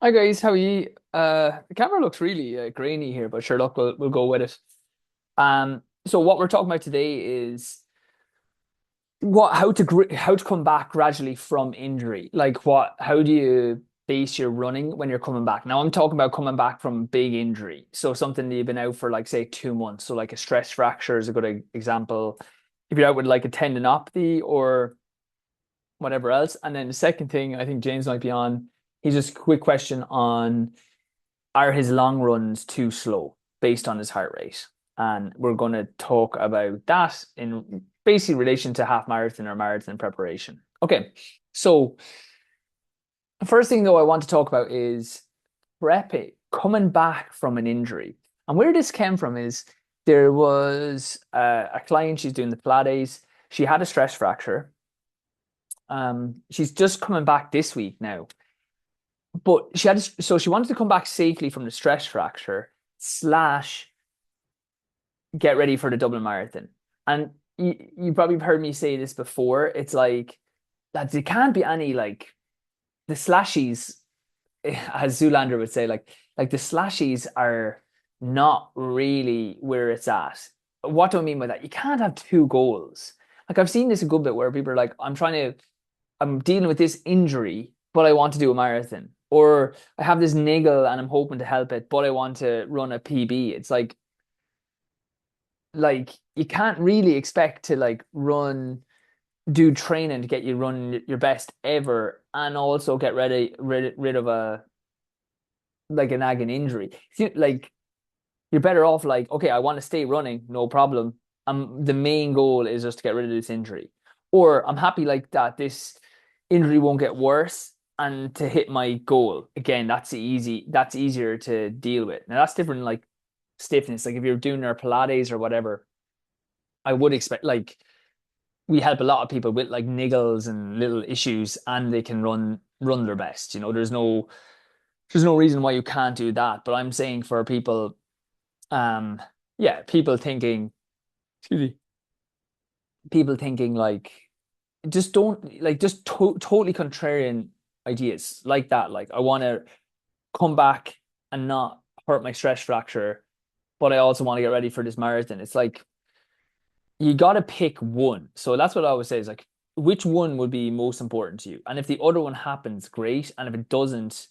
Hi guys, how are you? The camera looks really grainy here, but sure, look, we'll go with it. So what we're talking about today is how to come back gradually from injury. Like how do you base your running when you're coming back? Now I'm talking about coming back from big injury, so something that you've been out for like say 2 months. So like a stress fracture is a good example. If you're out with like a tendinopathy or whatever else, and then the second thing I think James might be on. He's just a quick question on are his long runs too slow based on his heart rate? And we're going to talk about that in basically relation to half marathon or marathon preparation. Okay, so the first thing though I want to talk about is prepping, coming back from an injury. And where this came from is there was a client, she's doing the Pilates. She had a stress fracture. She's just coming back this week now, but so she wanted to come back safely from the stress fracture slash get ready for the Dublin Marathon. And you probably heard me say this before. It's like that it can't be any like the slashies, as Zoolander would say, like the slashies are not really where it's at. What do I mean by that? You can't have two goals. Like I've seen this a good bit where people are like, I'm dealing with this injury, but I want to do a marathon. Or I have this niggle and I'm hoping to help it, but I want to run a PB. It's like you can't really expect to like do training to get you run your best ever and also get rid of a like a nagging injury. Like you're better off like, okay, I want to stay running, no problem. The main goal is just to get rid of this injury. Or I'm happy like that this injury won't get worse and to hit my goal. Again, that's easier to deal with. Now that's different like stiffness. Like if you're doing our Pilates or whatever, I would expect like we help a lot of people with like niggles and little issues and they can run their best. There's no reason why you can't do that. But I'm saying for people, um, yeah, excuse me, people thinking like just don't like totally contrarian ideas like that. Like I want to come back and not hurt my stress fracture, but I also want to get ready for this marathon. It's like you got to pick one. So that's what I always say is like, which one would be most important to you? And if the other one happens, great. And if it doesn't,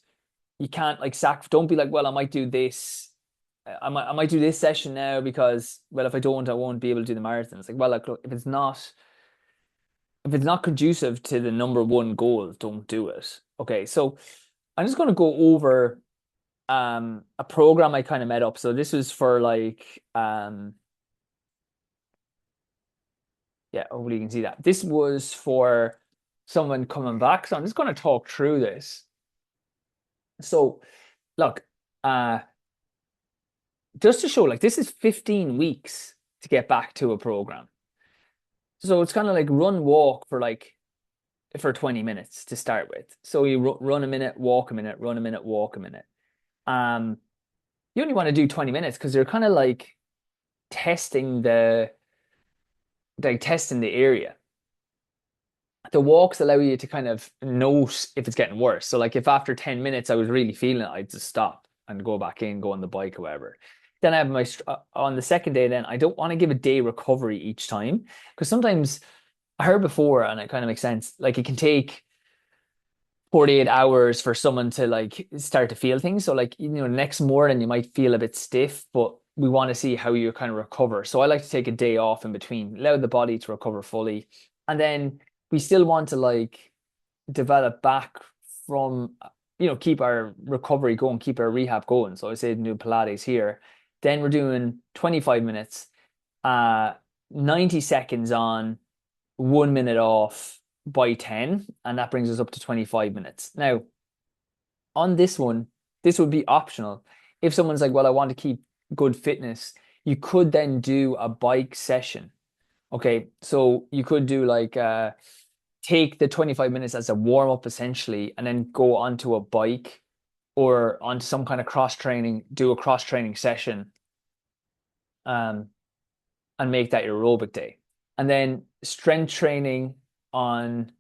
you can't like don't be like, well, I might do this. I might do this session now because, well, if I don't, I won't be able to do the marathon. It's like, well, like, look, if it's not conducive to the number one goal, don't do it. Okay. So I'm just going to go over, a program I kind of made up. So this was for like, yeah, hopefully you can see that. This was for someone coming back. So I'm just going to talk through this. So look, uh, just to show, like this is 15 weeks to get back to a program. So it's kind of like run walk for 20 minutes to start with. So you run a minute, walk a minute, run a minute, walk a minute. Um, you only want to do 20 minutes because you're kind of like testing testing the area. The walks allow you to kind of note if it's getting worse. So like if after 10 minutes I was really feeling it, I'd just stop and go back in, go on the bike or whatever. Then I have on the second day, then I don't want to give a day recovery each time because sometimes I heard before and it kind of makes sense. Like it can take 48 hours for someone to like start to feel things. So like, next morning you might feel a bit stiff, but we want to see how you kind of recover. So I like to take a day off in between, allow the body to recover fully. And then we still want to like develop back from, keep our recovery going, keep our rehab going. So I say new Pilates here. Then we're doing 25 minutes, uh, 90 seconds on, 1 minute off by 10, and that brings us up to 25 minutes. Now, on this one, this would be optional. If someone's like, well, I want to keep good fitness, you could then do a bike session. Okay, so you could do like take the 25 minutes as a warm up essentially, and then go onto a bike or onto some kind of cross training, do a cross training session, um, and make that your aerobic day. And then strength training on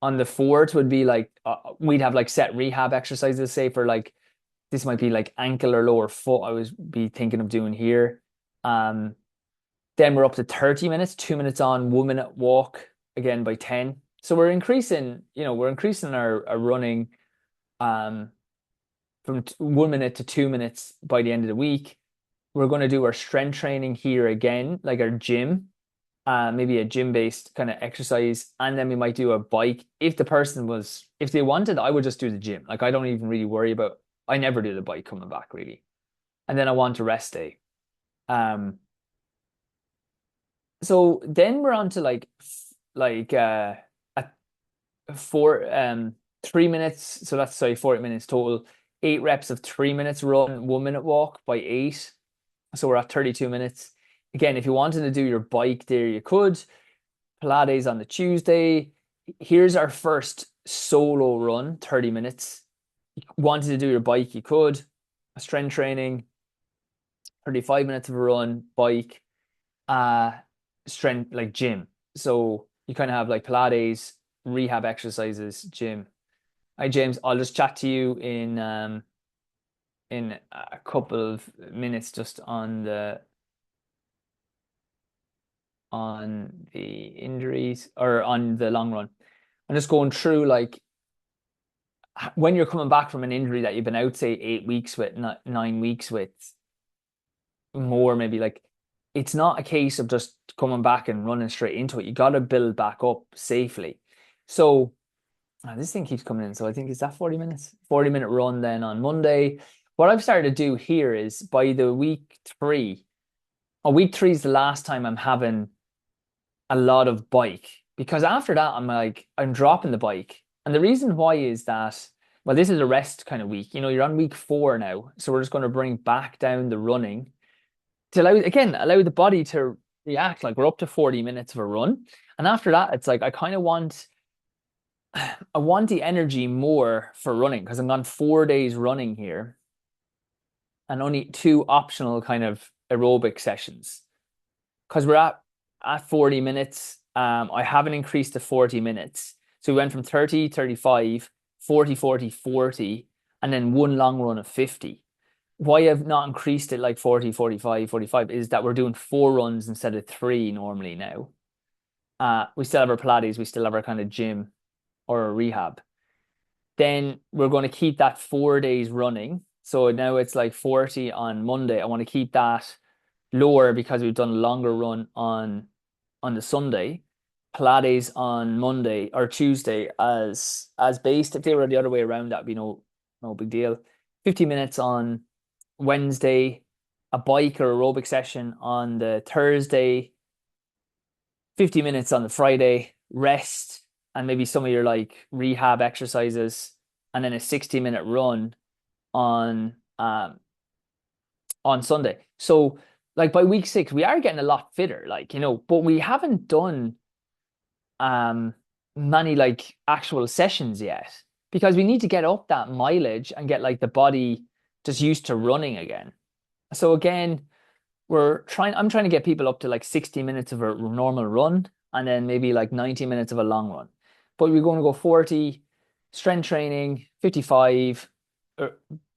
On the fourth would be like we'd have like set rehab exercises, say for like this might be like ankle or lower foot. I was be thinking of doing here. Um, then we're up to 30 minutes, 2 minutes on, 1 minute walk again by 10. So we're increasing, we're increasing our running um from 1 minute to 2 minutes by the end of the week. We're going to do our strength training here again, like our gym, maybe a gym-based kind of exercise, and then we might do a bike. If they wanted, I would just do the gym. Like I don't even really worry about. I never do the bike coming back really, and then I want a rest day. Um, so then we're on to like a four 3 minutes. So that's sorry, 40 minutes total. 8 reps of 3 minutes run, 1 minute walk by eight. So we're at 32 minutes. Again, if you wanted to do your bike there, you could. Pilates on the Tuesday. Here's our first solo run, 30 minutes. Wanted to do your bike, you could. Strength training, 35 minutes of a run, bike, uh, strength like gym. So you kind of have like Pilates, rehab exercises, gym. Hi James, I'll just chat to you in a couple of minutes just on the injuries or on the long run. I'm just going through like when you're coming back from an injury that you've been out, say 8 weeks with, not 9 weeks with, more maybe like it's not a case of just coming back and running straight into it. You got to build back up safely. So this thing keeps coming in. So I think is that 40 minutes? 40-minute run then on Monday. What I've started to do here is by the week three, or week three is the last time I'm having a lot of bike because after that I'm dropping the bike. And the reason why is that well, this is a rest kind of week. You're on week four now, so we're just going to bring back down the running to allow the body to react. Like we're up to 40 minutes of a run, and after that, it's like I want the energy more for running because I'm on 4 days running here and only two optional kind of aerobic sessions because we're at 40 minutes. I haven't increased to 40 minutes. So we went from 30, 35, 40, 40, 40, and then one long run of 50. Why I've not increased it like 40, 45, 45 is that we're doing four runs instead of three normally now. We still have our Pilates, we still have our kind of gym or a rehab. Then we're going to keep that 4 days running. So now it's like 40 on Monday. I want to keep that lower because we've done a longer run on the Sunday. Pilates on Monday or Tuesday as based. If they were the other way around, that'd be no big deal. 50 minutes on Wednesday, a bike or aerobic session on the Thursday, 50 minutes on the Friday, rest, and maybe some of your like rehab exercises, and then a 60-minute run on on Sunday. So like by week six, we are getting a lot fitter, but we haven't done um many like actual sessions yet because we need to get up that mileage and get like the body just used to running again. So again, I'm trying to get people up to like 60 minutes of a normal run and then maybe like 90 minutes of a long run. But we're going to go 40, strength training, 55,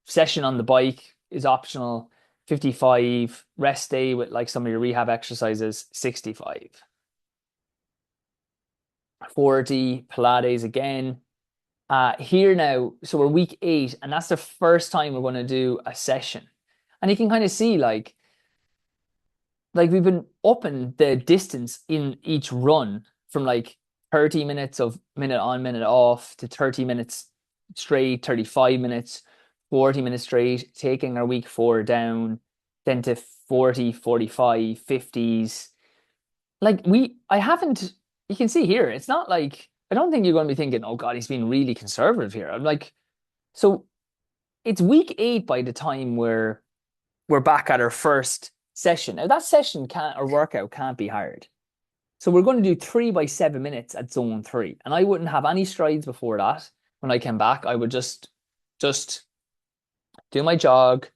session on the bike is optional, 55, rest day with like some of your rehab exercises, 65. 40, Pilates again. Here now, so we're week 8, and that's the first time we're going to do a session. And you can kind of see like we've been upping the distance in each run from like 30 minutes of minute on, minute off to 30 minutes straight, 35 minutes, 40 minutes straight, taking our week 4 down, then to 40, 45, 50s. I haven't, you can see here, it's not like, I don't think you're going to be thinking, oh God, he's being really conservative here. I'm like, so it's week 8 by the time we're back at our first session. Now that session can't or workout can't be hard. So we're going to do 3 by 7 minutes at zone 3. And I wouldn't have any strides before that. When I came back, I would just do my jog,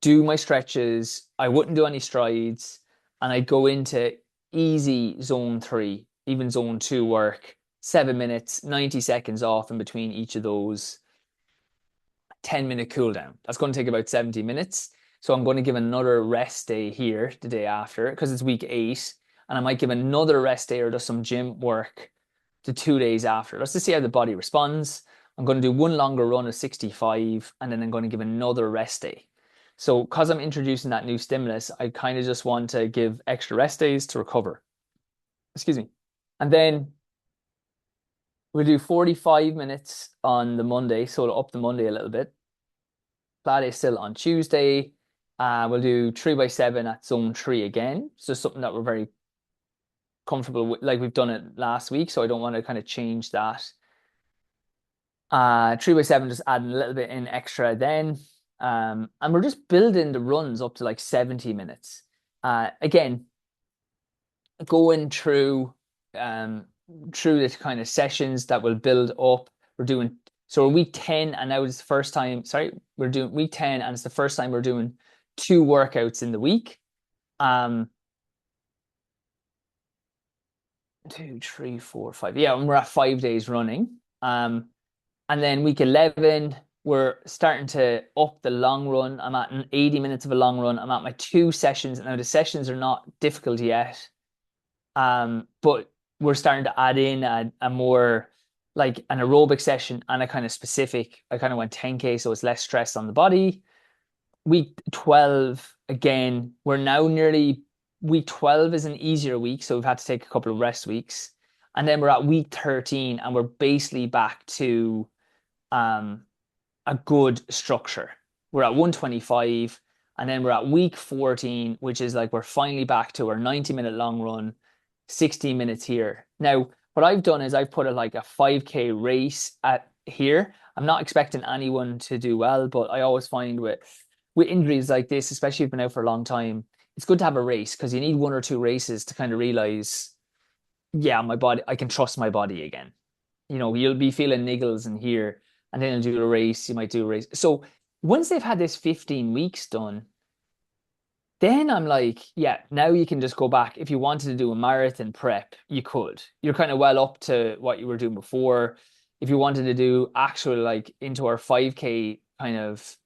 do my stretches. I wouldn't do any strides. And I'd go into easy zone 3, even zone 2 work 7 minutes, 90 seconds off in between each of those, 10-minute cool down. That's going to take about 70 minutes. So I'm going to give another rest day here the day after because it's week 8. And I might give another rest day or just some gym work the 2 days after. Let's just see how the body responds. I'm going to do one longer run of 65 and then I'm going to give another rest day. So because I'm introducing that new stimulus, I kind of just want to give extra rest days to recover. Excuse me. And then we'll do 45 minutes on the Monday, so it'll up the Monday a little bit. Flat day still on Tuesday. We'll do 3x7 at zone 3 again. So something that we're very comfortable with, like we've done it last week, so I don't want to kind of change that. 3x7, just adding a little bit in extra then. And we're just building the runs up to like 70 minutes. Again, going through the kind of sessions that will build up. We're doing so we're week 10 and now it's the first time, sorry, we're doing week 10 and it's the first time we're doing 2 workouts in the week. 2, 3, 4, 5. Yeah, and we're at 5 days running. And then week 11, we're starting to up the long run. I'm at 80 minutes of a long run. I'm at my 2 sessions. Now the sessions are not difficult yet. But we're starting to add in a more like an aerobic session and a kind of specific. I kind of went 10K, so it's less stress on the body. Week 12, again, we're now nearly week 12 is an easier week, so we've had to take a couple of rest weeks. And then we're at week 13 and we're basically back to a good structure. We're at 125 and then we're at week 14, which is like we're finally back to our 90-minute long run, 16 minutes here. Now, what I've done is I've put like a 5K race at here. I'm not expecting anyone to do well, but I always find with injuries like this, especially if you've been out for a long time, it's good to have a race because you need 1 or 2 races to kind of realize, yeah, my body, I can trust my body again. You'll be feeling niggles in here, and then you'll do a race. You might do a race. So once they've had this 15 weeks done, then I'm like, yeah, now you can just go back. If you wanted to do a marathon prep, you could. You're kind of well up to what you were doing before. If you wanted to do actual like into our 5K kind of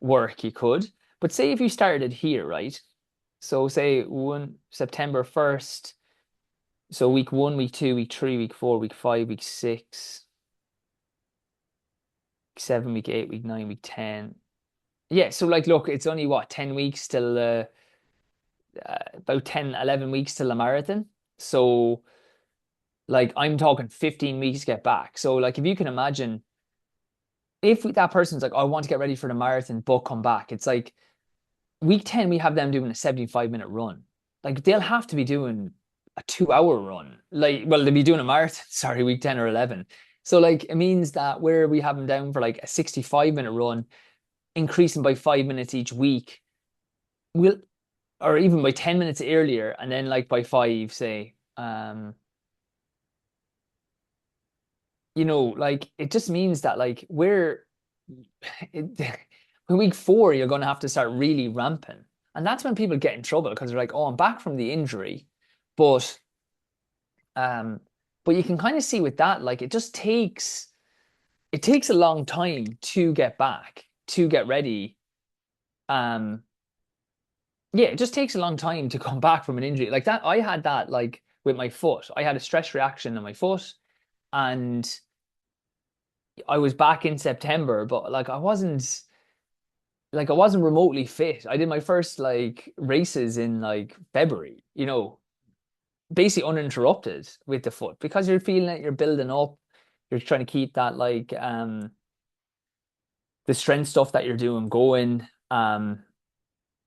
work, you could. But say if you started here, right? So say September 1st. So week 1, week 2, week 3, week 4, week 5, week 6, week 7, week 8, week 9, week 10. Yeah, so like, look, it's only what, 10 weeks till about 10, 11 weeks till a marathon. So like I'm talking 15 weeks to get back. So like if you can imagine if that person's like, oh, I want to get ready for the marathon, but come back. It's like week 10, we have them doing a 75-minute run. Like they'll have to be doing a 2-hour run. Like, well, they'll be doing a marathon, sorry, week 10 or 11. So like it means that where we have them down for like a 65-minute run, increasing by 5 minutes each week, we'll or even by 10 minutes earlier, and then like by 5, say, like it just means that like it, week 4, you're going to have to start really ramping. And that's when people get in trouble because they're like, oh, I'm back from the injury. But um, but you can kind of see with that, like it takes a long time to get back, to get ready. Um, yeah, it just takes a long time to come back from an injury. Like that, I had that like with my foot. I had a stress reaction in my foot and I was back in September, but like I wasn't remotely fit. I did my first like races in like February, basically uninterrupted with the foot because you're feeling it, you're building up, you're trying to keep that like the strength stuff that you're doing going.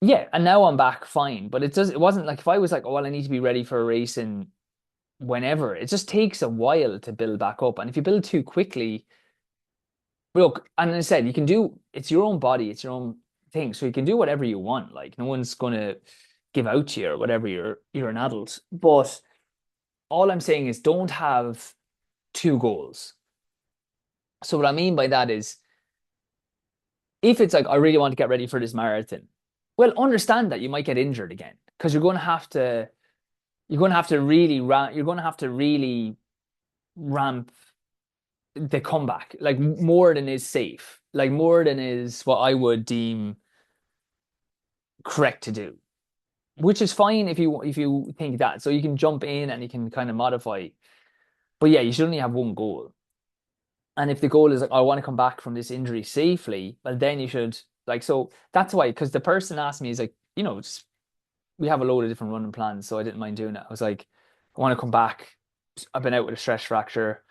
Yeah, and now I'm back fine, but it wasn't like if I was like, oh well, I need to be ready for a race in whenever. It just takes a while to build back up. And if you build too quickly, look, and as I said, it's your own body, it's your own thing. So you can do whatever you want. Like no one's gonna give out to you or whatever, you're an adult. But all I'm saying is don't have 2 goals. So what I mean by that is if it's like I really want to get ready for this marathon, well, understand that you might get injured again because you're going to have to really ramp the comeback, like more than is safe, like more than is what I would deem correct to do, which is fine if you think that. So you can jump in and you can kind of modify. But yeah, you should only have one goal. And if the goal is like, I want to come back from this injury safely, well, then you should like, so that's why, because the person asked me, is like, we have a load of different running plans, so I didn't mind doing it. I was like, I want to come back. I've been out with a stress fracture,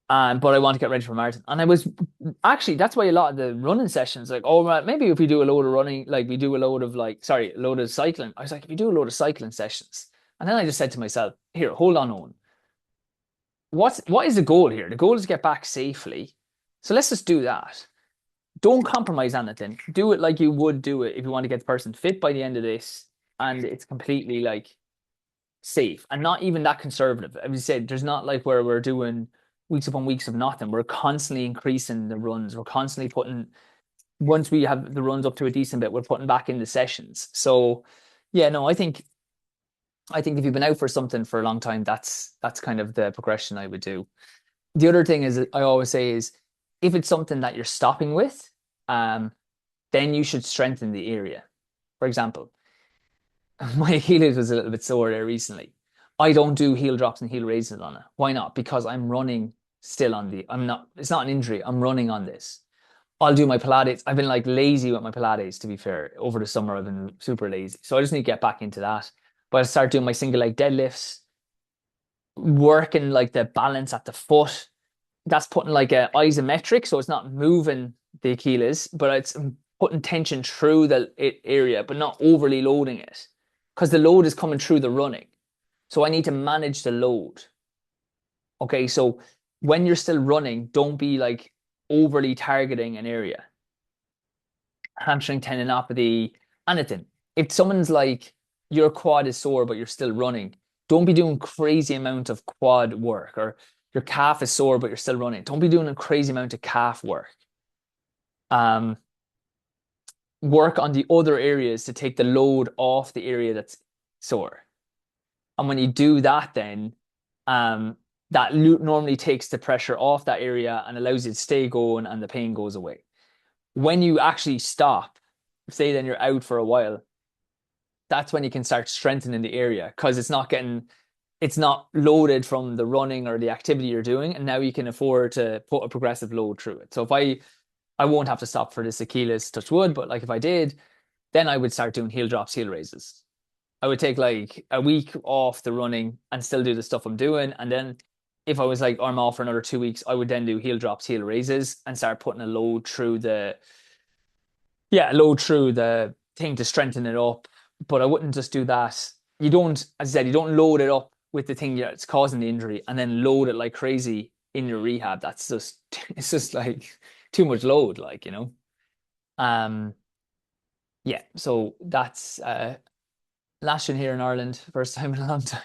but I want to get ready for a marathon. And I was actually, that's why a lot of the running sessions, like, oh, right, maybe if we do a load of running, like we do a load of like, sorry, a load of cycling. I was like, if we do a load of cycling sessions, and then I just said to myself, here, hold on, Owen. What is the goal here? The goal is to get back safely. So let's just do that. Don't compromise anything. Do it like you would do it if you want to get the person fit by the end of this, and it's completely like safe and not even that conservative. As you said, there's not like where we're doing weeks upon weeks of nothing. We're constantly increasing the runs. We're constantly putting, once we have the runs up to a decent bit, we're putting back in the sessions. So yeah, no, I think if you've been out for something for a long time, that's kind of the progression I would do. The other thing is I always say is if it's something that you're stopping with, um, then you should strengthen the area. For example, my Achilles was a little bit sore there recently. I don't do heel drops and heel raises on it. Why not? Because I'm running still on I'm not, it's not an injury. I'm running on this. I'll do my Pilates. I've been like lazy with my Pilates, to be fair. Over the summer, I've been super lazy. So I just need to get back into that. But I start doing my single leg deadlifts, working like the balance at the foot. That's putting like a isometric, so it's not moving the Achilles, but it's putting tension through the area, but not overly loading it, because the load is coming through the running. So I need to manage the load. Okay, so when you're still running, don't be like overly targeting an area. Hamstring tendinopathy, anything. If someone's like your quad is sore but you're still running, don't be doing crazy amount of quad work. Or your calf is sore but you're still running, don't be doing a crazy amount of calf work. Um, Work on the other areas to take the load off the area that's sore. And when you do that, then um, that normally takes the pressure off that area and allows you to stay going and the pain goes away. When you actually stop, say then you're out for a while, that's when you can start strengthening the area because it's not loaded from the running or the activity you're doing, and now you can afford to put a progressive load through it. So if I won't have to stop for this Achilles, touch wood, but like if I did, then I would start doing heel drops, heel raises. I would take like a week off the running and still do the stuff I'm doing. And then if I was like, I'm off for another 2 weeks, I would then do heel drops, heel raises and start putting a load through load through the thing to strengthen it up. But I wouldn't just do that. You don't, as I said, you don't load it up with the thing that's causing the injury and then load it like crazy in your rehab. That's just, it's just like too much load, like. Um, yeah, so that's lashing here in Ireland, first time in a long time.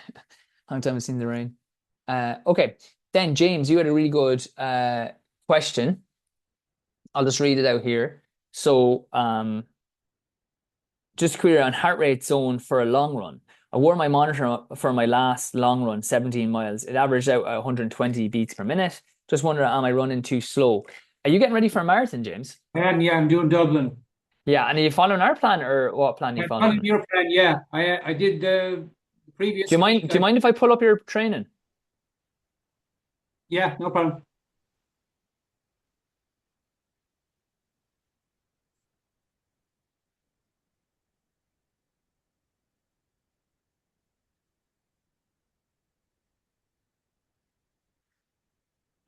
Long time I've seen the rain. Okay, then James, you had a really good question. I'll just read it out here. So, just query on heart rate zone for a long run. I wore my monitor for my last long run, 17 miles. It averaged out 120 beats per minute. Just wondering, am I running too slow? Are you getting ready for a marathon, James? Yeah, I'm doing Dublin. Yeah, and are you following our plan or what plan are you I'm following following? your plan. Yeah, I did the Do previous you mind, week. do you mind if I pull up your training? Yeah, no problem.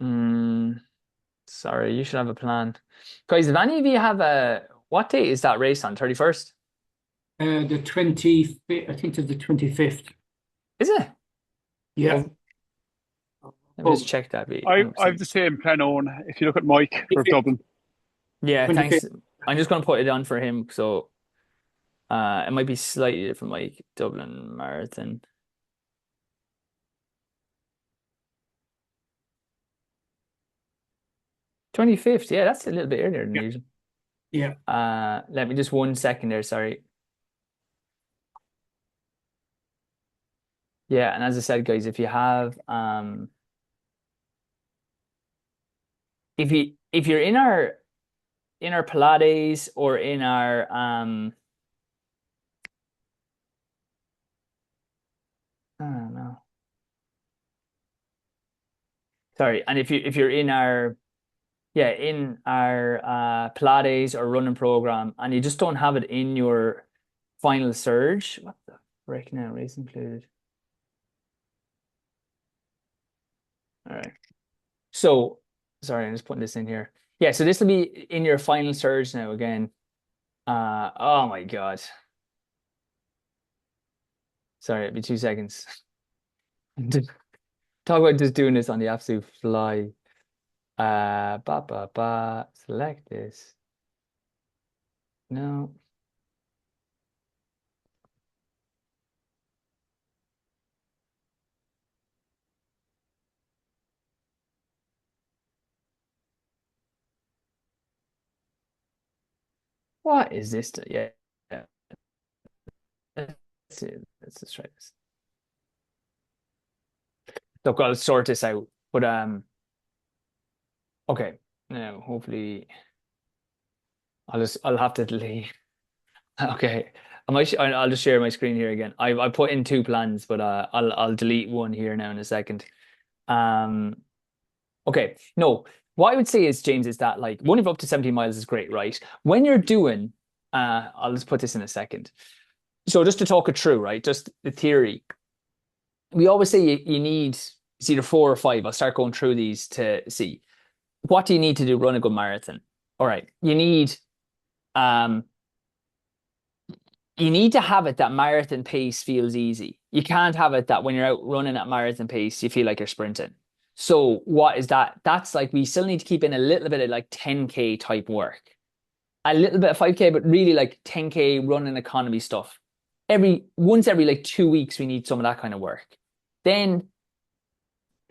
Mm, sorry, you should have a plan. Guys, if any of you have what date is that race on? 31st? The 25th, I think it's the 25th. Is it? Yeah. Oh, let me just Oh, check that. Be I've 100%. the same plan on. If you look at Mike for 25th. Dublin, Yeah, 25th. thanks. I'm just gonna put it on for him. So it might be slightly different, like Dublin Marathon. 25th, yeah, that's a little bit earlier than Yeah, usual. yeah. Let me just 1 second there, sorry. Yeah, and as I said, guys, if you have if you're in our Pilates or in our I don't know. Sorry, and if you're in our yeah, in our Pilates or running program and you just don't have it in your final surge, what the frick now, race included. All right. So sorry, I'm just putting this in here. Yeah, so this will be in your final surge now again. Oh my God. Sorry, it'll be 2 seconds. Talk about just doing this on the absolute fly. Select this. No. What is this? Yeah, yeah. Let's see. Let's just try this. Look, I'll sort this out. But okay. Now hopefully I'll have to delete. Okay. I'll just share my screen here again. I put in two plans, but I'll delete one here now in a second. Um okay. No, what I would say is, James, is that like running up to 17 miles is great, right? When you're doing I'll just put this in a second. So just to talk it through, right? Just the theory. We always say you need it's either four or five. I'll start going through these to see what do you need to do run a good marathon. All right, um you need to have it that marathon pace feels easy. You can't have it that when you're out running at marathon pace, you feel like you're sprinting. So what is that? That's like we still need to keep in a little bit of like 10K type work, a little bit of 5K, but really like 10K running economy stuff. Every like 2 weeks, we need some of that kind of work. Then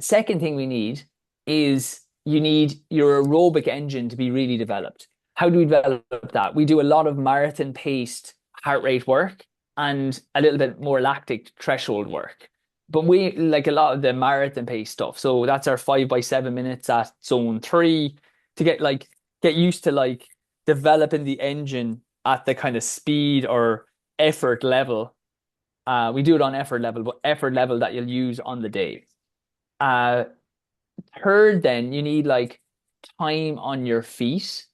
second thing we need is you need your aerobic engine to be really developed. How do we develop that? We do a lot of marathon paced heart rate work and a little bit more lactic threshold work. But we like a lot of the marathon pace stuff. So that's our 5 by 7 minutes at zone three to get used to like developing the engine at the kind of speed or effort level. We do it on effort level, but effort level that you'll use on the day. Uh, Third, then you need like time on your feet.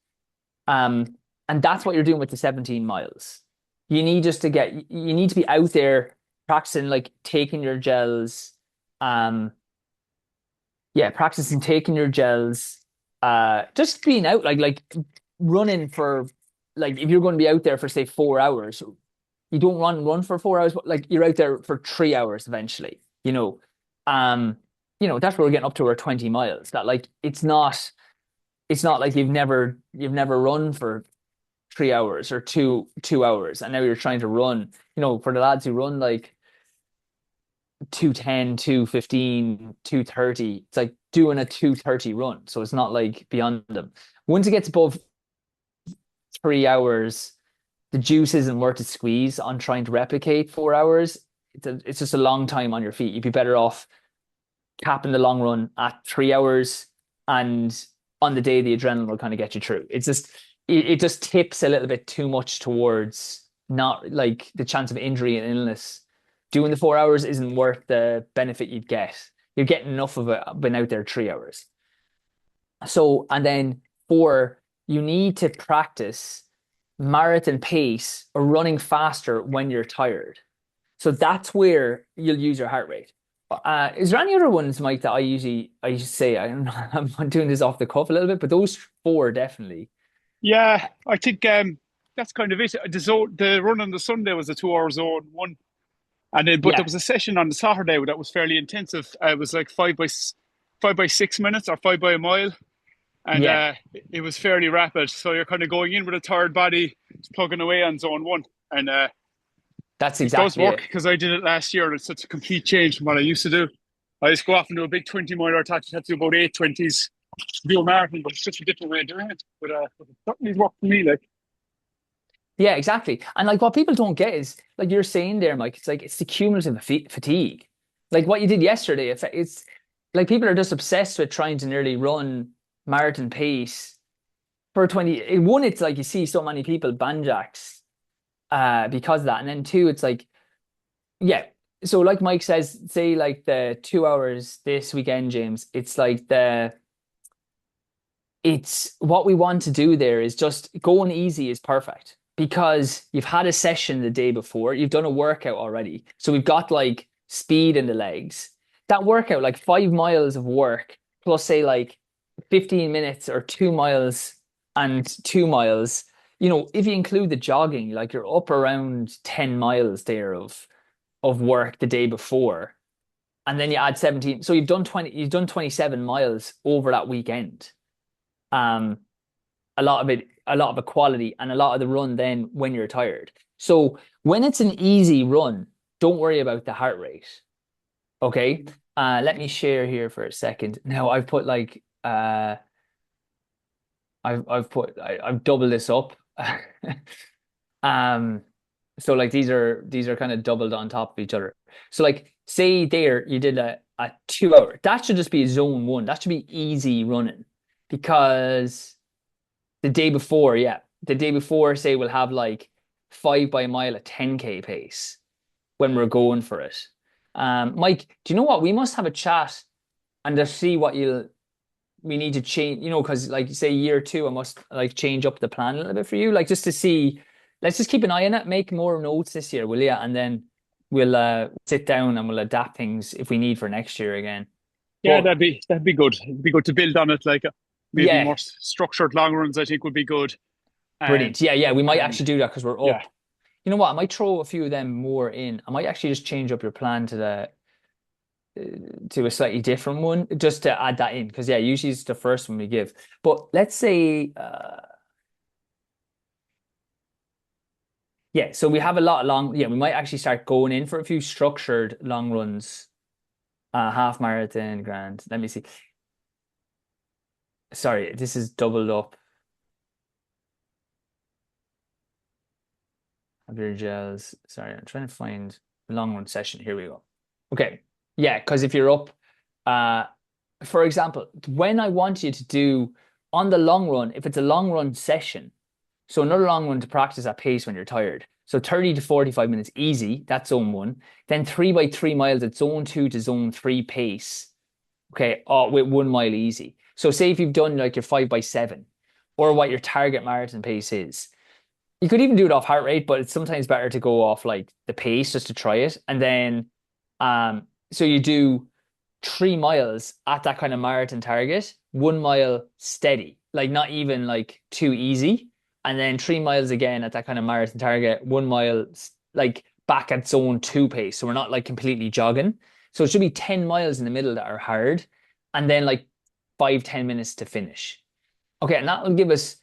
Um, and that's what you're doing with the 17 miles. You need to be out there practicing like taking your gels. Um, yeah, practicing taking your gels. Just being out like running for like if you're going to be out there for say 4 hours, you don't run for 4 hours, but like you're out there for 3 hours eventually, Um, that's where we're getting up to our 20 miles. That like it's not like you've never run for 3 hours or two hours and now you're trying to run, for the lads who run like 2:10, 2:15, 2:30, it's like doing a 2:30 run. So it's not like beyond them. Once it gets above 3 hours, the juice isn't worth the squeeze on trying to replicate 4 hours. It's just a long time on your feet. You'd be better off capping the long run at 3 hours, and on the day the adrenaline will kind of get you through. It just tips a little bit too much towards not like the chance of injury and illness. Doing the 4 hours isn't worth the benefit you'd get. You're getting enough of it being out there 3 hours. So, and then four, you need to practice marathon pace or running faster when you're tired. So that's where you'll use your heart rate. Is there any other ones, Mike, that I usually say? I don't know, I'm doing this off the cuff a little bit, but those four definitely. Yeah, I think that's kind of it. The run on the Sunday was a 2 hour zone one, and then but there Yeah, was a session on the Saturday that was fairly intensive. It was like 5 by 6 minutes or 5 by a mile, and yeah, it was fairly rapid. So you're kind of going in with a tired body, just plugging away on zone one, and that's it does exactly work it. because I did it last year, and it's such a complete change from what I used to do. I just go off and do a big 20 miler. I thought you had to do about 8:20s to do a marathon, but it's such a different way of doing it. But it certainly worked for me. Like, Yeah, exactly. And like what people don't get is like you're saying there, Mike, it's like it's the cumulative fatigue. Like what you did yesterday, it's like people are just obsessed with trying to nearly run marathon pace for 20. One, it's like you see so many people banjacks because of that. And then two, it's like, yeah. So like Mike says, say like the 2 hours this weekend, James, it's like it's what we want to do there is just going easy is perfect because you've had a session the day before, you've done a workout already. So we've got like speed in the legs. That workout, like 5 miles of work, plus say like 15 minutes or 2 miles and 2 miles. If you include the jogging, like you're up around 10 miles there of work the day before. And then you add 17. So you've done 27 miles over that weekend. Um, a lot of equality and a lot of the run then when you're tired. So when it's an easy run, don't worry about the heart rate. Okay. Let me share here for a second. Now I've put like I've doubled this up. Um so like these are kind of doubled on top of each other. So like say there you did a 2 hour. That should just be zone one. That should be easy running because the day before, yeah. The day before, say we'll have like 5 by a mile at 10K pace when we're going for it. Mike, do you know what? We must have a chat and just see what we need to change, because like say year two, I must like change up the plan a little bit for you. Like just to see, let's just keep an eye on it, make more notes this year, will you? And then we'll sit down and we'll adapt things if we need for next year again. Yeah, But that'd be good. It'd be good to build on it. Like maybe more yeah, structured long runs, I think would be good. And brilliant. Yeah, yeah, we might and actually do that because we're yeah, up. You know what? I might throw a few of them more in. I might actually just change up your plan to a slightly different one just to add that in because yeah, usually it's the first one we give. But let's say yeah, so we have a lot of long. Yeah, we might actually start going in for a few structured long runs, half marathon, grand. Let me see. Sorry, this is doubled up. Have your gels. Sorry, I'm trying to find the long run session. Here we go. Okay. Yeah, because if you're up, uh, for example, when I want you to do on the long run, if it's a long run session, so another long run to practice at pace when you're tired. So 30 to 45 minutes easy, that's zone one. Then 3 by 3 miles at zone two to zone three pace. Okay, with 1 mile easy. So say if you've done like your 5 by 7 or what your target marathon pace is, you could even do it off heart rate, but it's sometimes better to go off like the pace just to try it. And then so you do 3 miles at that kind of marathon target, 1 mile steady, like not even like too easy. And then 3 miles again at that kind of marathon target, 1 mile like back at zone two pace. So we're not like completely jogging. So it should be 10 miles in the middle that are hard, and then like 5, 10 minutes to finish. Okay, and that'll give us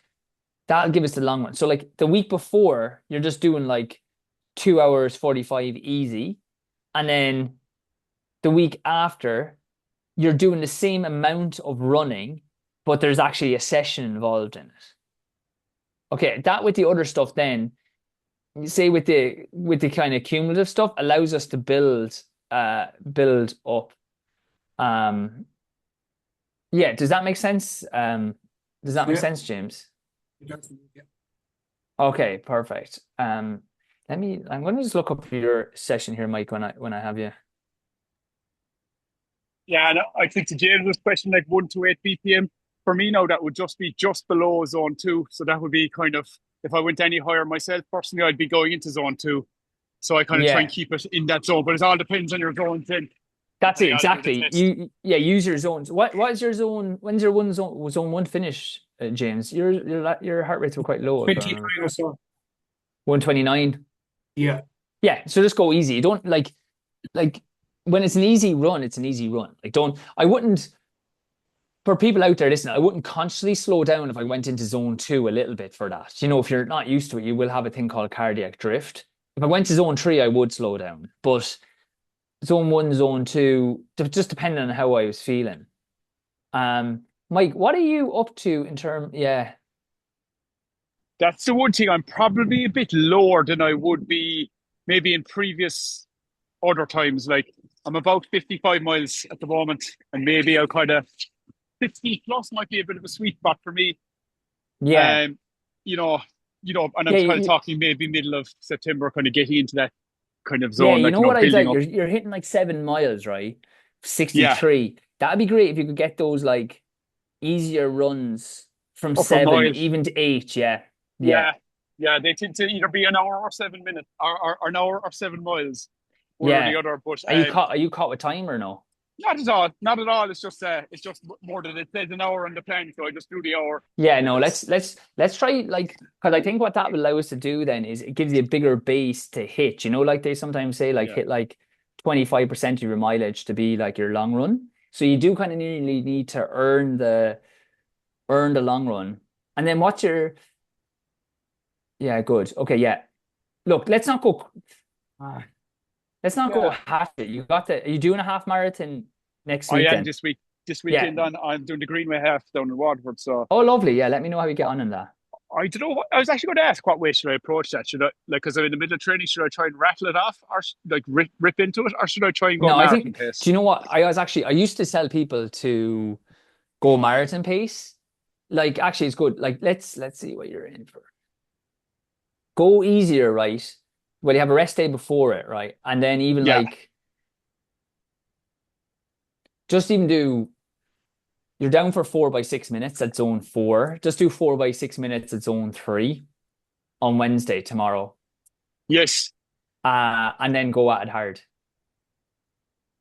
the long one. So like the week before, you're just doing like 2 hours 45 easy. And then the week after, you're doing the same amount of running, but there's actually a session involved in it. Okay, that with the other stuff then, say with the kind of cumulative stuff, allows us to build up. Um yeah, does that make sense? Does that make Yeah. sense, James? Yeah. Okay, perfect. I'm going to just look up your session here, Mike, when I have you. yeah. And I think to James's question, like 1 to 8 BPM for me now, that would just be just below zone two. So that would be kind of if I went any higher myself personally, I'd be going into zone two. So I kind of try and Yeah, keep it in that zone, but it all depends on your zone then. that's it I'll do the exactly. test. Yeah, use your zones. What is your zone? When's your zone one finish, James? Your heart rates were quite low, if I remember. 29 or so. 129. Yeah. Yeah, so just go easy. Don't like when it's an easy run, it's an easy run. Like don't I wouldn't for people out there listening, I wouldn't consciously slow down if I went into zone two a little bit for that. If you're not used to it, you will have a thing called cardiac drift. If I went to zone three, I would slow down. But zone one, zone two, just depending on how I was feeling. Mike, what are you up to in term? Yeah, That's the one thing I'm probably a bit lower than I would be maybe in previous other times. Like I'm about 55 miles at the moment, and maybe I'll kind of 60 plus might be a bit of a sweet spot for me. Yeah. Um, you know, and I'm Yeah, kind of talking maybe middle of September, kind of getting into that kind of yeah, zone, you like know what I'd building like? up. You're hitting like 7 miles, right? Yeah, 63. That'd be great if you could get those like easier runs from upper 7 mile. even to 8. Yeah. Yeah. Yeah, yeah, they tend to either be an hour or 7 minutes, or an hour or 7 miles, one or the Yeah. other. But Are you caught with time or no? not at all, not at all. It's just more that it says an hour on the plan, so I just do the hour. Yeah, no, Because let's try like because I think what that will allow us to do then is it gives you a bigger base to hit. You know, like they sometimes say, like yeah, hit like 25% of your mileage to be like your long run. So you do kind of nearly need to earn the long run. And then what's your yeah, good. Okay, yeah. Look, ah, let's not go yeah, half it. Are you doing a half marathon next I week am then? this week. This Yeah. weekend I'm doing the Greenway half down in Waterford. So Oh, lovely. Yeah, let me know how you get on in that. I don't know. I was actually going to ask what way should I approach that? Should I like because I'm in the middle of training? Should I try and rattle it off, or like rip into it, or should I try and go No, I marathon think, do pace? you know what? I used to tell people to go marathon pace. Like, actually, it's good. Like, let's see what you're in for. Go easier, right? Well, you have a rest day before it, right? And then even Yeah. like, just even do, you're down for 4 by 6 minutes at zone 4. Just do 4 by 6 minutes at zone 3 on Wednesday, tomorrow. Yes. And then go at it hard.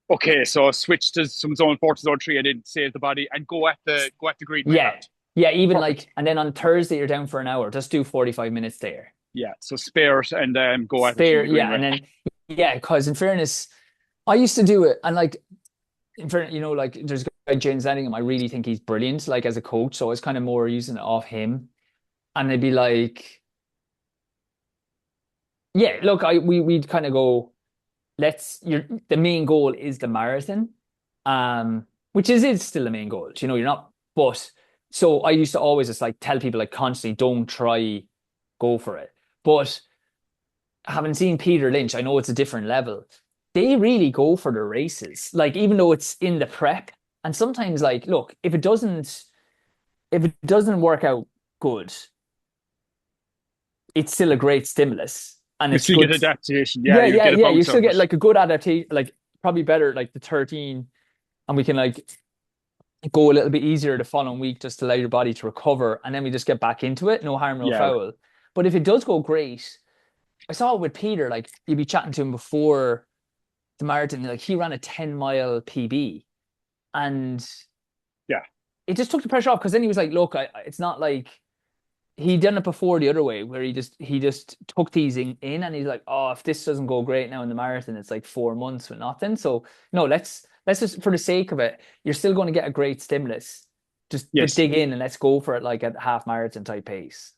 Okay. So switch to some zone 4 to zone 3, and then save the body and go at the Greenway Yeah. hard. Yeah, even Perfect. like, and then on Thursday, you're down for an hour. Just do 45 minutes there. Yeah. So spare it and go at it in Spare, the yeah, and Greenway. then yeah, because in fairness, I used to do it, and like in fairness, like there's a guy James Lanningham. I really think he's brilliant, like as a coach. So I was kind of more using it off him, and they'd be like, yeah, look, we'd kind of go, the main goal is the marathon, which is still the main goal. You're not, but so I used to always just like tell people like constantly, don't try, go for it, but. Having seen Peter Lynch, I know it's a different level. They really go for the races, like even though it's in the prep. And sometimes, like, look, if it doesn't work out good, it's still a great stimulus, and You it's still get good. adaptation. Yeah, Yeah, you yeah, get a yeah. You bounce still out of get it. like a good adaptation, like probably better, like the 13, and we can like go a little bit easier the following week just to allow your body to recover, and then we just get back into it, no harm, no Yeah. foul. But if it does go great, I saw it with Peter, like you'd be chatting to him before the marathon, like he ran a 10-mile PB, and Yeah. it just took the pressure off because then he was like, look, it's not like he'd done it before the other way where he just took these in and he's like, oh, if this doesn't go great now in the marathon, it's like 4 months with nothing. So no, let's just, for the sake of it, you're still going to get a great stimulus. But Yes. dig in and let's go for it like at half marathon type pace.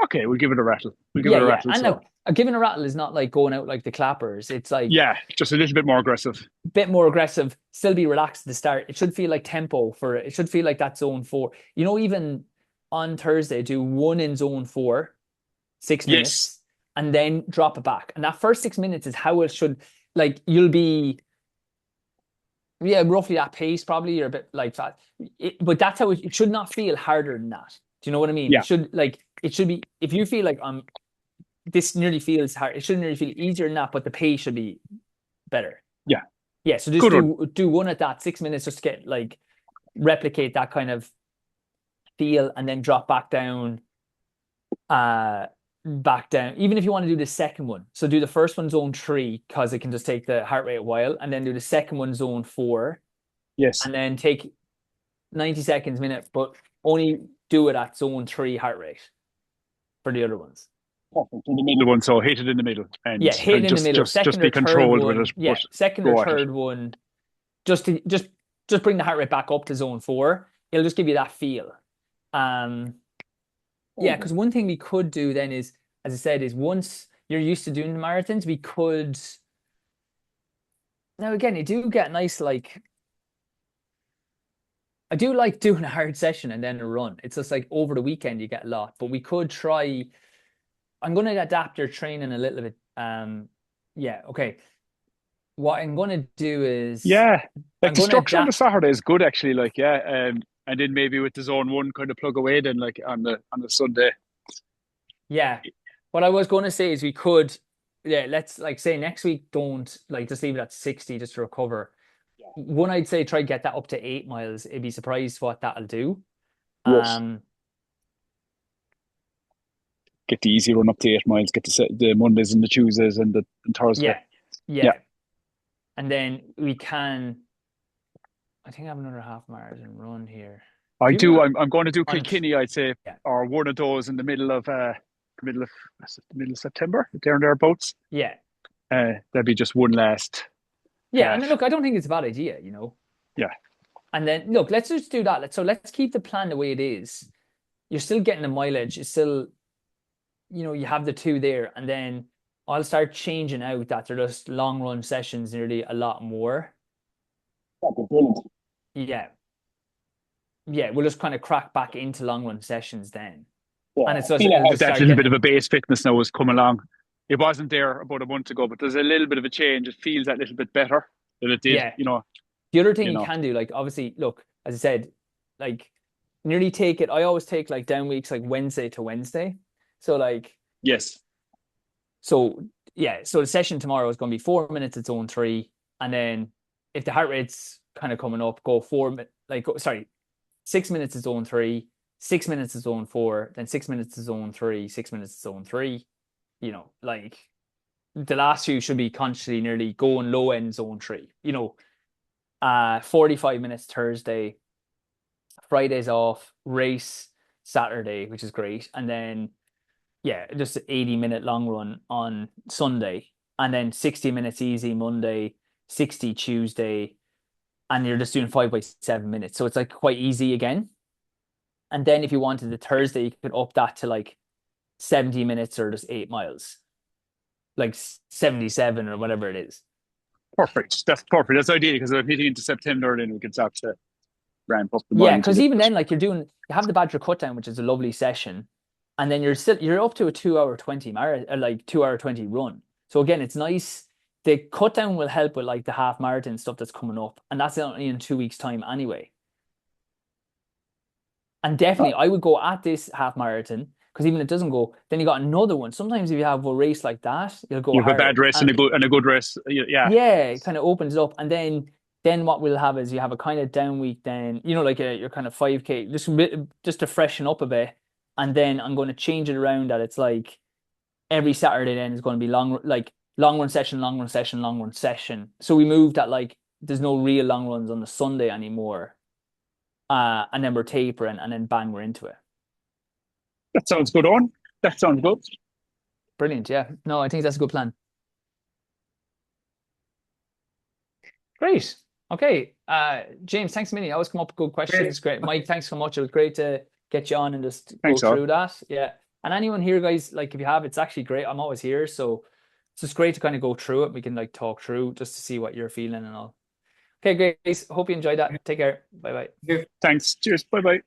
Okay, we'll give it a rattle. We'll give Yeah, it a yeah. rattle. And So look, giving a rattle is not like going out like the clappers. It's like yeah, just a little bit more aggressive. bit more aggressive, still be relaxed at the start. It should feel like tempo for it. It should feel like that zone 4. Even on Thursday, do one in zone 4, six Yes. minutes, and then drop it back. And that first 6 minutes is how it should, like, you'll be, yeah, roughly that pace, probably. You're a bit like that. But that's how it should not feel harder than that. Do you know what I mean? Yeah. It should be, if you feel like this nearly feels hard, it should nearly feel easier than that, but the pace should be better. Yeah. Yeah, so just Good one. do one at that 6 minutes just to get like replicate that kind of feel and then drop back down. Even if you want to do the second one. So do the first one zone 3 because it can just take the heart rate a while, and then do the second one zone 4, Yes. and then take 90 seconds minute, but only do it at zone 3 heart rate for the other ones. Perfect. In the middle one, so hit it in the middle, and Yeah, hit it in the just middle. just just Second be or third controlled with one. it. Yeah, But second or go at it. third one. Just bring the heart rate back up to zone 4. It'll just give you that feel. Yeah, because one thing we could do then is, as I said, is once you're used to doing the marathons, we could. Now again, you do get nice like. I do like doing a hard session and then a run. It's just like over the weekend you get a lot, but we could try. I'm going to adapt your training a little bit. Yeah, okay. what I'm gonna do is Yeah, like I'm the gonna structure on the adapt. Saturday is good actually. Like yeah, and then maybe with the zone one kind of plug away then like on the Sunday. Yeah. What I was gonna say is we could, yeah, let's like say next week don't like just leave it at 60 just to recover. One I'd say try get that up to 8 miles. It'd be surprised what that'll do. Yes. Um, Get the easy run up to 8 miles. Get the Mondays and the Tuesdays and the and Thursday. yeah, Yeah, yeah. And then we can, I think I have another half marathon run here. I Do you do. have I'm going to do on Kilkenny. I'd say, yeah, or one of those in the middle of the middle of September, there and thereabouts. yeah. There'll be just one last Yeah, and half. look, I don't think it's a bad idea, you know. Yeah. And then look, let's just do that. Let's keep the plan the way it is. You're still getting the mileage. It's still, you have the two there, and then I'll start changing out that they're just long run sessions nearly a lot more. That'd be brilliant. Yeah. Yeah, we'll just kind of crack back into long run sessions then. Yeah, And it's I just feel I it'll have just that start little getting bit of it. a base fitness now has come along. It wasn't there about a month ago, but there's a little bit of a change. It feels that little bit better than it did, Yeah. The other thing you you know. can do, like obviously, look, as I said, like nearly take it. I always take like down weeks like Wednesday to Wednesday. So like Yes. so yeah, so the session tomorrow is going to be 4 minutes at zone three, and then if the heart rate's kind of coming up, go sorry, 6 minutes at zone three, 6 minutes at zone four, then 6 minutes at zone three, 6 minutes at zone three. Like the last few should be consciously nearly going low end zone three. 45 minutes Thursday, Friday's off, race Saturday, which is great, and then yeah, just an 80-minute long run on Sunday, and then 60 minutes easy Monday, 60 Tuesday, and you're just doing 5 by 7 minutes. So it's like quite easy again. And then if you wanted the Thursday, you could up that to like 70 minutes or just 8 miles, like 77 or whatever it is. Perfect. That's perfect. That's ideal because I'm hitting into September, then we can start to ramp up the Yeah, mileage a because little even bit. then, like you have the Badger cut down, which is a lovely session, and then you're up to a 2 hour 20 marathon, like 2 hour 20 run. So again, it's nice. The cut down will help with like the half marathon stuff that's coming up, and that's only in 2 weeks' time anyway. And definitely, I would go at this half marathon because even if it doesn't go, then you got another one. Sometimes if you have a race like that, you'll go You have a bad hard, rest and and a good rest. Yeah. yeah, it kind of opens it up, and then what we'll have is you have a kind of down week. Then like your kind of 5K just to freshen up a bit, and then I'm going to change it around that it's like every Saturday then is going to be long run session, long run session, long run session. So we moved that like there's no real long runs on the Sunday anymore, and then we're tapering, and then bang we're into it. That sounds good on. That sounds good. Brilliant, yeah. No, I think that's a good plan. Great. Okay. James, thanks a million. You always come up with good Great. questions. Great. Mike, thanks so much. It was great to get you on and just go Thanks, all. through that. Yeah. And anyone here, guys, like if you have, it's actually great. I'm always here. So it's just great to kind of go through it. We can like talk through just to see what you're feeling and all. Okay, guys. Hope you enjoyed that. Take care. Bye bye. Good. Thanks. Cheers. Bye bye.